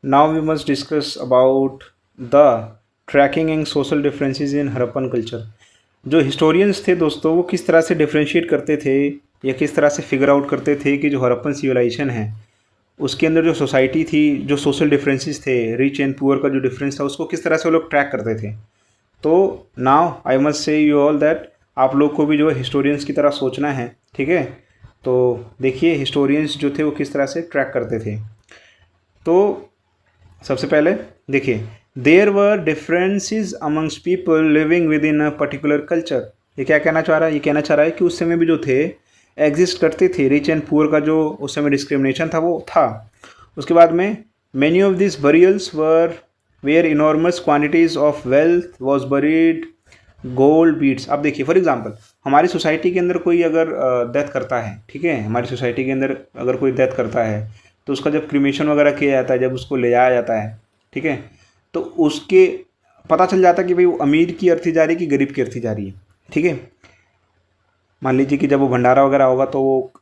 Now we must discuss about the tracking and social differences in Harappan culture. जो historians थे दोस्तों, वो किस तरह से डिफ्रेंशिएट करते थे या किस तरह से फिगर आउट करते थे कि जो हड़प्पन सिविलाइजेशन है उसके अंदर जो सोसाइटी थी, जो सोशल डिफरेंसेस थे, रिच एंड पुअर का जो डिफरेंस था, उसको किस तरह से वो लोग ट्रैक करते थे। तो now I must say you all that आप लोग को भी जो है हिस्टोरियंस की तरह सोचना है, ठीक है। तो देखिए हिस्टोरियंस जो थे वो किस तरह से ट्रैक करते थे। तो सबसे पहले देखिए, there were differences amongst people living within a particular culture. ये क्या कहना चाह रहा है? ये कहना चाह रहा है कि उस समय भी जो थे एग्जिस्ट करते थे, रिच एंड पुअर का जो उस समय डिस्क्रिमिनेशन था वो था। उसके बाद में many of this burials were where enormous quantities of wealth was buried gold beads. अब देखिए फॉर एग्जांपल, हमारी सोसाइटी के अंदर कोई अगर डेथ करता है, ठीक है, हमारी सोसाइटी के अंदर अगर कोई डेथ करता है तो उसका जब क्रिमेशन वगैरह किया जाता है, जब उसको ले जाया जाता है, ठीक है, तो उसके पता चल जाता है कि भाई वो अमीर की अर्थी जा रही है कि गरीब की अर्थी जा रही है, ठीक है। मान लीजिए कि जब वो भंडारा वगैरह होगा तो वो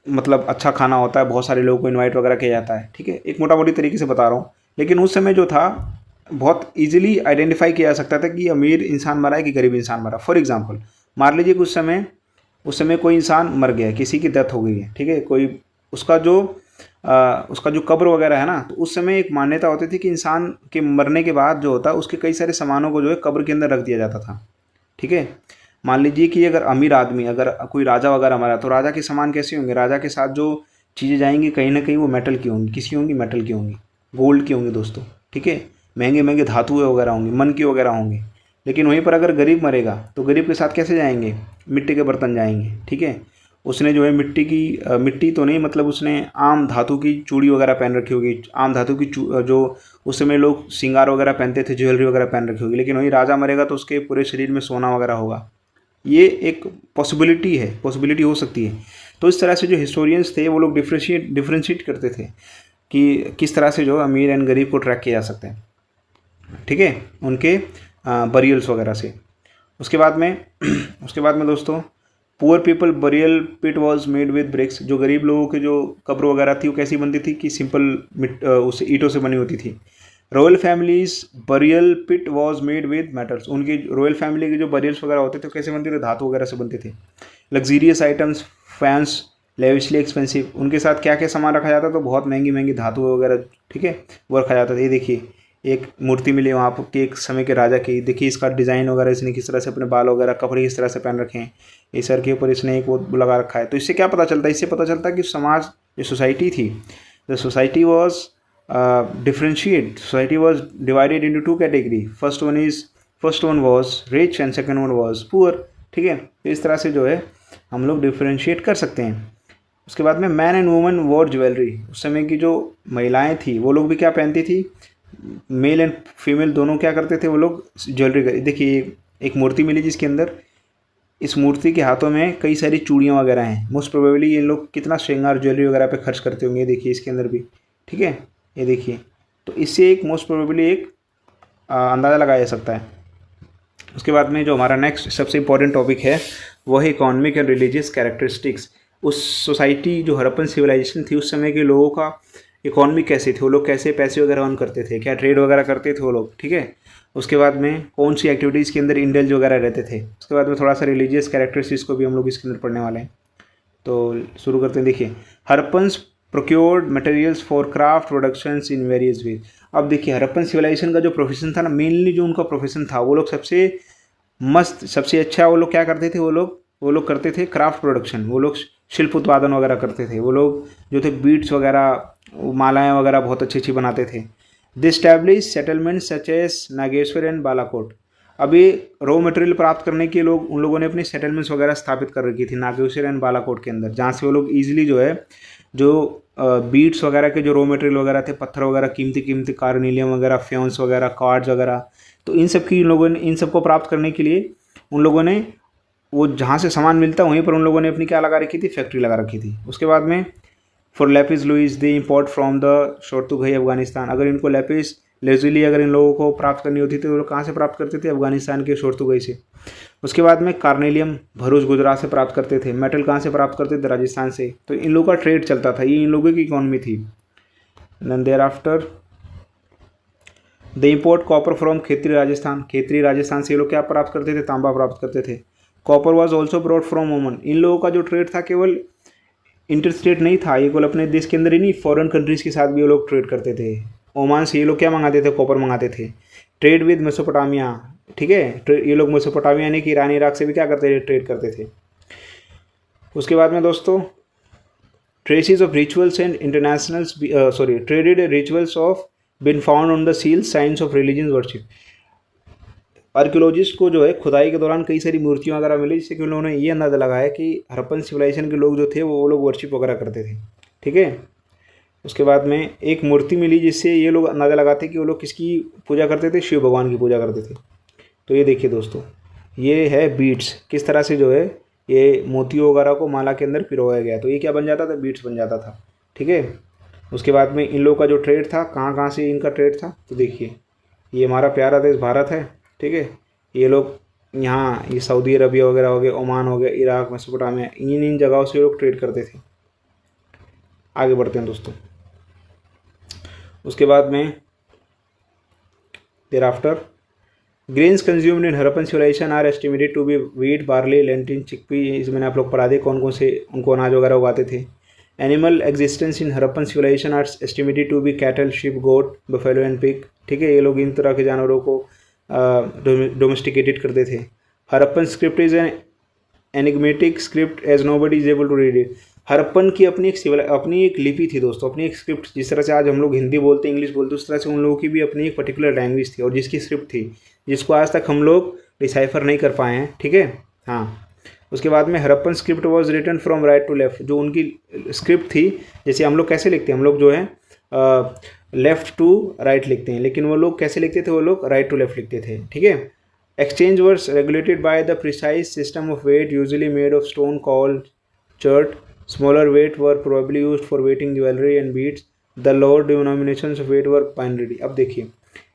मतलब अच्छा खाना होता है, बहुत सारे लोगों को इनवाइट वगैरह किया जाता है, ठीक है, एक मोटा मोटी तरीके से बता रहा हूँ। लेकिन उस समय जो था बहुत इजीली आइडेंटिफाई किया जा सकता था कि अमीर इंसान मरा है कि गरीब इंसान मरा। फॉर एग्जांपल मान लीजिए कि उस समय कोई इंसान मर गया है, किसी की डेथ हो गई है, ठीक है, कोई उसका जो कब्र वगैरह है ना, तो उस समय एक मान्यता होती थी कि इंसान के मरने के बाद जो होता है उसके कई सारे सामानों को जो है कब्र के अंदर रख दिया जाता था, ठीक है। मान लीजिए कि अगर अमीर आदमी, अगर कोई राजा वगैरह मरा तो राजा के सामान कैसे होंगे? राजा के साथ जो चीज़ें जाएंगी कहीं ना कहीं वो मेटल की होंगी, किसी होंगी मेटल की होंगी, गोल्ड की होंगी दोस्तों, ठीक है, महंगे महंगे धातुएं वगैरह होंगी, मन की वगैरह होंगी। लेकिन वहीं पर अगर गरीब मरेगा तो गरीब के साथ कैसे जाएंगे? मिट्टी के बर्तन जाएंगे, ठीक है। उसने जो है मिट्टी तो नहीं, मतलब उसने आम धातु की चूड़ी वगैरह पहन रखी होगी, आम धातु की जो उस समय लोग श्रृंगार वगैरह पहनते थे, ज्वेलरी वगैरह पहन रखी होगी। लेकिन वही राजा मरेगा तो उसके पूरे शरीर में सोना वगैरह होगा। ये एक पॉसिबिलिटी हो सकती है। तो इस तरह से जो हिस्टोरियंस थे वो लोग डिफ्रेंशिएट करते थे कि किस तरह से जो अमीर एंड गरीब को ट्रैक किया जा सकता है, ठीक है, उनके बरियल्स वगैरह से। उसके बाद में दोस्तों, poor people burial pit was made with bricks. जो गरीब लोगों के जो कब्र वगैरह थी वो कैसी बनती थी कि सिंपल उस ईंटों से बनी होती थी। Royal families burial pit was made with metals. उनकी रॉयल फैमिली के जो बरियल्स वगैरह होते थे कैसे बनते थे? धातु वगैरह से बनते थे। Luxurious items fans lavishly expensive. उनके साथ क्या क्या सामान रखा जाता? तो बहुत महंगी महंगी धातु वगैरह, ठीक है, वो रखा जाता था। ये देखिए एक मूर्ति मिली वहाँ पर के एक समय के राजा की, देखिए इसका डिज़ाइन वगैरह, इसने किस तरह से अपने बाल वगैरह कपड़े किस तरह से पहन रखे हैं, इस सर के ऊपर इसने एक वो लगा रखा है। तो इससे क्या पता चलता है? इससे पता चलता है कि समाज, जो सोसाइटी थी, the society was society was divided into two category. First one was rich and second one was poor, ठीक है। तो इस तरह से जो है हम लोग डिफ्रेंशिएट कर सकते हैं। उसके बाद में man and woman war jewellery. उस समय की जो महिलाएं थी वो लोग भी क्या पहनती थी? मेल एंड फीमेल दोनों क्या करते थे? वो लोग ज्वेलरी। देखिए एक मूर्ति मिली जिसके अंदर, इस मूर्ति के हाथों में कई सारी चूड़ियाँ वगैरह हैं। मोस्ट प्रोबेबली ये लोग कितना श्रृंगार ज्वेलरी वगैरह पे खर्च करते होंगे। देखिए इसके अंदर भी, ठीक है, ये देखिए। तो इससे एक मोस्ट प्रोबेबली एक अंदाज़ा लगाया जा सकता है। उसके बाद में जो हमारा नेक्स्ट सबसे इंपॉर्टेंट टॉपिक है वो है इकोनॉमिक एंड रिलीजियस कैरेक्टरिस्टिक्स। उस सोसाइटी जो हड़प्पन सिविलाइजेशन थी उस समय के लोगों का इकोनॉमी कैसे थे, वो लोग कैसे पैसे वगैरह अर्न करते थे, क्या ट्रेड वगैरह करते थे वो लोग, ठीक है। उसके बाद में कौन सी एक्टिविटीज़ के अंदर इंडल्ज वगैरह रहते थे। उसके बाद में थोड़ा सा रिलीजियस कैरेक्टरिस्टिक्स को भी हम लोग इसके अंदर पढ़ने वाले हैं। तो शुरू करते हैं। देखिए Harappans procured materials for craft productions in various ways. अब देखिए हड़प्पन सिविलाइजेशन का जो प्रोफेशन था ना, मेनली जो उनका प्रोफेशन था, वो लोग सबसे मस्त, सबसे अच्छा वो लोग क्या करते थे? वो लोग करते थे क्राफ्ट प्रोडक्शन। वो लोग शिल्प उत्पादन वगैरह करते थे। वो लोग जो थे बीड्स वगैरह, मालाएँ वगैरह बहुत अच्छी अच्छी बनाते थे। They establish settlement such as Nageshwar and Balakot. अभी रॉ मटेरियल प्राप्त करने के उन लोगों ने अपनी सेटलमेंट्स वगैरह स्थापित कर रखी थी नागेश्वर एंड बालाकोट के अंदर, जहाँ से वो लोग ईजिली जो है जो बीड्स वगैरह के जो रॉ मटेरियल वगैरह थे, पत्थर वगैरह, कीमती कार्निलियम वगैरह, फ्योन्स वगैरह, कार्ड्स वगैरह, तो इन सब की इन सबको प्राप्त करने के लिए उन लोगों ने वो जहाँ से सामान मिलता वहीं पर उन लोगों ने अपनी क्या लगा रखी थी? फैक्ट्री लगा रखी थी। उसके बाद में for lapis lazuli they import from the Shortughai Afghanistan. अगर इनको लेपिस लेजुली अगर इन लोगों को प्राप्त करनी होती थी तो वो लोग कहाँ से प्राप्त करते थे? अफगानिस्तान के शोर्तुगाई से। उसके बाद में कार्नेलियम भरूच गुजरात से प्राप्त करते थे। मेटल कहाँ से प्राप्त करते थे? राजस्थान से। तो इन लोगों का ट्रेड चलता था, ये इन लोगों की इकॉनमी थी। Then thereafter they import copper from Khetri Rajasthan, Khetri Rajasthan से ये लोग क्या प्राप्त करते थे, तांबा प्राप्त करते थे। Copper was also brought from Oman, इन लोगों का जो ट्रेड था केवल इंटरस्टेट नहीं था, ये केवल अपने देश के अंदर ही नहीं, फॉरेन कंट्रीज़ के साथ भी ये लोग ट्रेड करते थे। ओमान से ये लोग क्या मंगाते थे, कॉपर मंगाते थे। ट्रेड विद मेसोपोटामिया, ठीक है, ये लोग मेसोपोटामिया यानी कि ईरान इराक से भी क्या करते थे, ट्रेड करते थे। उसके बाद में दोस्तों traces of rituals and international traded rituals of been found on the seal science of religion worship. Archaeologist को जो है खुदाई के दौरान कई सारी मूर्तियाँ वगैरह मिली, जिससे कि उन्होंने ये अंदाज़ा लगाया कि हड़प्पन सिविलाइजेशन के लोग जो थे वो लोग वर्शिप वगैरह करते थे, ठीक है। उसके बाद में एक मूर्ति मिली जिससे ये लोग अंदाज़ा लगाते कि वो लोग किसकी पूजा करते थे, शिव भगवान की पूजा करते थे। तो ये देखिए दोस्तों, ये है बीड्स, किस तरह से जो है ये मोतियों वगैरह को माला के अंदर पिरोया गया, तो ये क्या बन जाता था, बीड्स बन जाता था, ठीक है। उसके बाद में इन लोगों का जो ट्रेड था, कहाँ कहाँ से इनका ट्रेड था, तो देखिए ये हमारा प्यारा देश भारत है, ठीक है। ये लोग यहाँ ये सऊदी अरबिया वगैरह हो गए, ओमान हो गया, इराक, मेसोपोटामिया, इन जगहों से ये लोग ट्रेड करते थे। आगे बढ़ते हैं दोस्तों। उसके बाद में thereafter grains consumed in Harappan civilization are estimated to be wheat, barley, lentil, chickpea, इसमें मैंने आप लोग पढ़ा दिए कौन कौन से उनको अनाज वगैरह उगाते थे। Animal existence in Harappan civilization are estimated to be cattle, sheep, goat, buffalo and pig, ठीक है। ये लोग इन तरह के जानवरों को डोमेस्टिकेटेड करते थे। Harappan script is an enigmatic script as nobody is able to read it. Harappan की अपनी एक लिपि थी दोस्तों, अपनी एक स्क्रिप्ट, जिस तरह से आज हम लोग हिंदी बोलते हैं, इंग्लिश बोलते हैं, उस तरह से उन लोगों की भी अपनी एक पर्टिकुलर लैंग्वेज थी और जिसकी स्क्रिप्ट थी, जिसको आज तक हम लोग डिसाइफर नहीं कर पाए हैं, ठीक है। हाँ, उसके बाद में Harappan script was written from right to left, जो उनकी स्क्रिप्ट थी, जैसे हम लोग कैसे लिखते हैं, हम लोग जो है लेफ़्ट टू राइट लिखते हैं, लेकिन वो लोग कैसे लिखते थे, वो लोग राइट टू लेफ्ट लिखते थे, ठीक है। Exchange were regulated by the precise system of weight usually made of stone called chert. Smaller weight were probably used for weighing jewellery and beads. The lower denominations of weight were binary. अब देखिए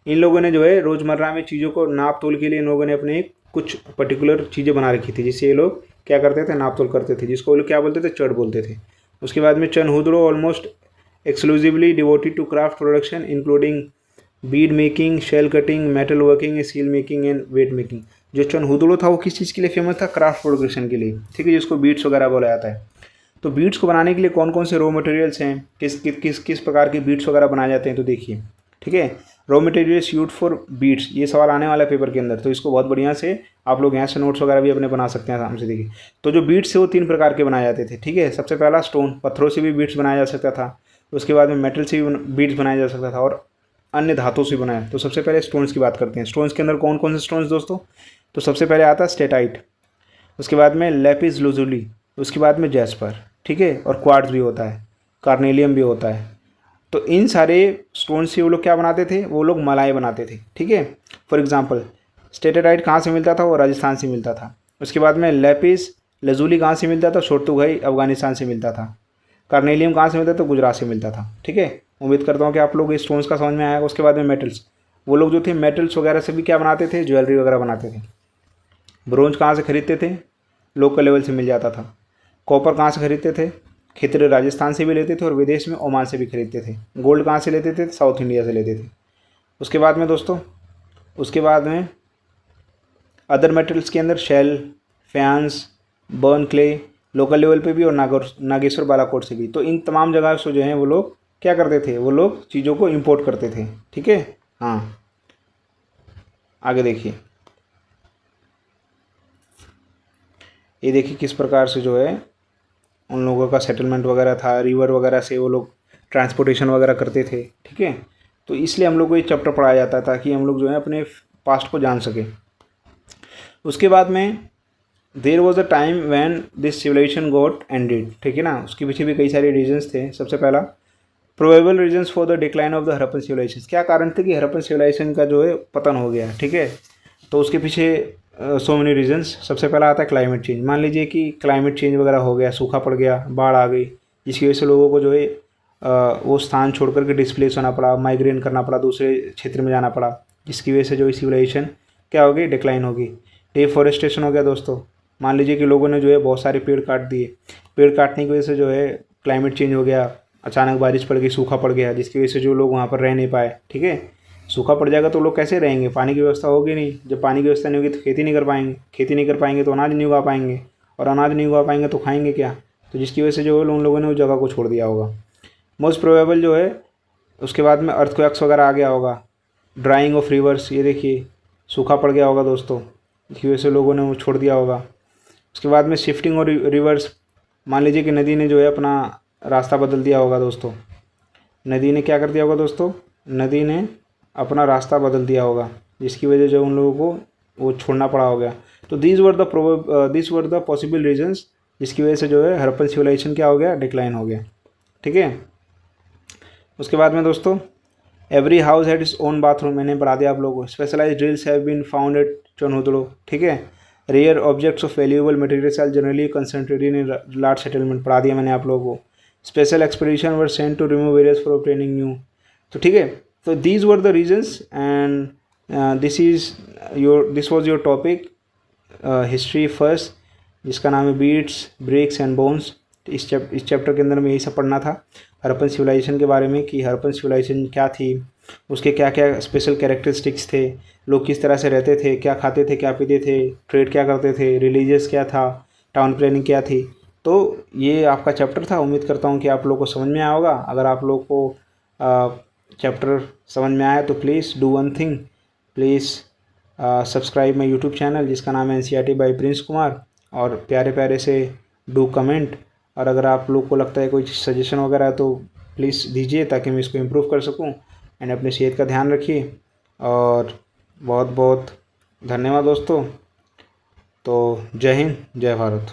इन लोगों ने जो है रोज़मर्रा में चीज़ों को नाप तोल के लिए इन लोगों ने अपने कुछ पर्टिकुलर चीज़ें बना रखी थी, जिससे ये लोग क्या करते थे, नाप तोल करते थे, जिसको वो लोग क्या बोलते थे, चर्ट बोलते थे। उसके बाद में Chanhudaro almost exclusively devoted to craft production including bead making, shell cutting, metal working, seal making and weight making। जो चनहुदड़ो था वो किस चीज़ के लिए फेमस था, क्राफ्ट प्रोडक्शन के लिए, ठीक है, जिसको बीड्स वगैरह बोला जाता है। तो बीड्स को बनाने के लिए कौन कौन से रॉ मटेरियल्स हैं, किस प्रकार के बीड्स वगैरह बनाए जाते हैं, तो देखिए, ठीक है। Raw materials use for beads, ये सवाल आने वाला है पेपर के अंदर, तो इसको बहुत बढ़िया से आप लोग यहाँ से नोट्स वगैरह भी अपने बना सकते हैं आराम से। देखिए तो जो बीड्स है वो 3 प्रकार के बनाए जाते थे, ठीक है। सबसे पहला स्टोन, पत्थरों से भी बीड्स बनाया जा सकता था। उसके बाद में मेटल से भी बीड्स बनाया जा सकता था और अन्य धातुओं से बनाया। तो सबसे पहले स्टोन्स की बात करते हैं। स्टोन्स के अंदर कौन कौन से स्टोन्स दोस्तों, तो सबसे पहले आता है स्टेटाइट, उसके बाद में लेपिस लुजुली, उसके बाद में जैस्पर, ठीक है, और क्वार्ट्ज भी होता है, कार्नेलियम भी होता है। तो इन सारे स्टोन से वो लोग क्या बनाते थे, वो लोग मलाई बनाते थे, ठीक है। फॉर एग्जांपल स्टेटाइट कहाँ से मिलता था, वो राजस्थान से मिलता था। उसके बाद में लेपिस लजुली कहाँ से मिलता था, शोर्तुगाई अफगानिस्तान से मिलता था। कार्नेलियम कहाँ से मिलता था, तो गुजरात से मिलता था, ठीक है। उम्मीद करता हूँ कि आप लोग इस स्टोन्स का समझ में आएगा। उसके बाद में मेटल्स, वो लोग जो थे मेटल्स वगैरह से भी क्या बनाते थे, ज्वेलरी वगैरह बनाते थे। ब्रोंज कहाँ से खरीदते थे, लोकल लेवल से मिल जाता था। कॉपर कहाँ से खरीदते थे, खेतरे राजस्थान से भी लेते थे और विदेश में ओमान से भी खरीदते थे। गोल्ड कहाँ से लेते थे, साउथ इंडिया से लेते थे। उसके बाद में दोस्तों, उसके बाद में अदर मेटल्स के अंदर shell, faience, burnt clay, local level पे भी और नागेश्वर बालाकोट से भी। तो इन तमाम जगह से जो हैं वो लोग क्या करते थे, वो लोग चीज़ों को इंपोर्ट करते थे, ठीक है। हाँ, आगे देखिए, ये देखिए किस प्रकार से जो है उन लोगों का सेटलमेंट वगैरह था, रिवर वगैरह से वो लोग ट्रांसपोर्टेशन वगैरह करते थे, ठीक है। तो इसलिए हम लोग को ये चैप्टर पढ़ाया जाता है ताकि हम लोग जो है अपने पास्ट को जान सकें। उसके बाद में there was a time when this civilization got ended, ठीक है ना। उसके पीछे भी कई सारे रीजन्स थे। सबसे पहला probable reasons for the decline of the Harappan civilization, क्या कारण थे कि हड़प्पन सिविलाइजेशन का जो है पतन हो गया, ठीक है। तो उसके पीछे सो मेनी रीजन्स। सबसे पहला आता है क्लाइमेट चेंज। मान लीजिए कि क्लाइमेट चेंज वगैरह हो गया, सूखा पड़ गया, बाढ़ आ गई, जिसकी वजह से लोगों को जो है वो स्थान छोड़ करके डिस्प्लेस होना पड़ा, माइग्रेन करना पड़ा, दूसरे क्षेत्र में जाना पड़ा, जिसकी वजह से जो सिविलाइजेशन क्या होगी, डिक्लाइन होगी। डिफॉरेस्टेशन हो गया दोस्तों। मान लीजिए कि लोगों ने जो है बहुत सारे पेड़ काट दिए, पेड़ काटने की वजह से जो है क्लाइमेट चेंज हो गया, अचानक बारिश पड़ गई, सूखा पड़ गया, जिसकी वजह से जो लोग वहाँ पर रह नहीं पाए, ठीक है। सूखा पड़ जाएगा तो लोग कैसे रहेंगे, पानी की व्यवस्था होगी नहीं। जब पानी की व्यवस्था नहीं होगी तो खेती नहीं कर पाएंगे, खेती नहीं कर पाएंगे तो अनाज नहीं उगा पाएंगे, और अनाज नहीं उगा पाएंगे तो खाएंगे क्या। तो जिसकी वजह से जो है उन लोगों ने उस जगह को छोड़ दिया होगा। मोस्ट प्रोबेबल जो है उसके बाद में अर्थक्वेक्स वगैरह आ गया होगा, ड्राइंग ऑफ रिवर्स, ये देखिए सूखा पड़ गया होगा दोस्तों, इसकी वजह से लोगों ने वो छोड़ दिया होगा। उसके बाद में शिफ्टिंग और रिवर्स, मान लीजिए कि नदी ने जो है अपना रास्ता बदल दिया होगा दोस्तों। नदी ने क्या कर दिया होगा दोस्तों, नदी ने अपना रास्ता बदल दिया होगा, जिसकी वजह जो उन लोगों को वो छोड़ना पड़ा होगा। तो this were the possible reasons जिसकी वजह से जो है हड़प्पन सिविलाइजेशन क्या हो गया, डिक्लाइन हो गया। ठीक है। उसके बाद में दोस्तों every house had its own bathroom, मैंने पढ़ा दिया आप लोगों को। Specialised drills have been found at Chanhudaro. ठीक है। Rare objects of valuable materials are generally concentrated in large settlement, पढ़ा दिया मैंने आप लोगों को। Special expedition were sent to remote areas for obtaining new. तो ठीक है, तो these were the reasons and this was your topic history first, जिसका नाम है बीट्स ब्रिक्स एंड बोन्स। इस चैप्टर के अंदर में यही सब पढ़ना था हड़प्पन सिविलाइजेशन के बारे में, कि हड़प्पन सिविलाइजेशन क्या थी, उसके क्या क्या स्पेशल कैरेक्टरिस्टिक्स थे, लोग किस तरह से रहते थे, क्या खाते थे, क्या पीते थे, ट्रेड क्या करते थे, रिलीजियस क्या था, टाउन प्लानिंग क्या थी। तो ये आपका चैप्टर था। उम्मीद करता हूँ कि आप लोग को समझ में आया होगा। अगर आप लोग को चैप्टर समझ में आया तो please do one thing, please subscribe my YouTube channel जिसका नाम है NCERT बाय प्रिंस कुमार, और प्यारे प्यारे से डू कमेंट। और अगर आप लोग को लगता है कोई सजेशन वगैरह है तो प्लीज़ दीजिए, ताकि मैं इसको इम्प्रूव कर सकूं। एंड अपनी सेहत का ध्यान रखिए, और बहुत बहुत धन्यवाद दोस्तों। तो जय हिंद, जय भारत।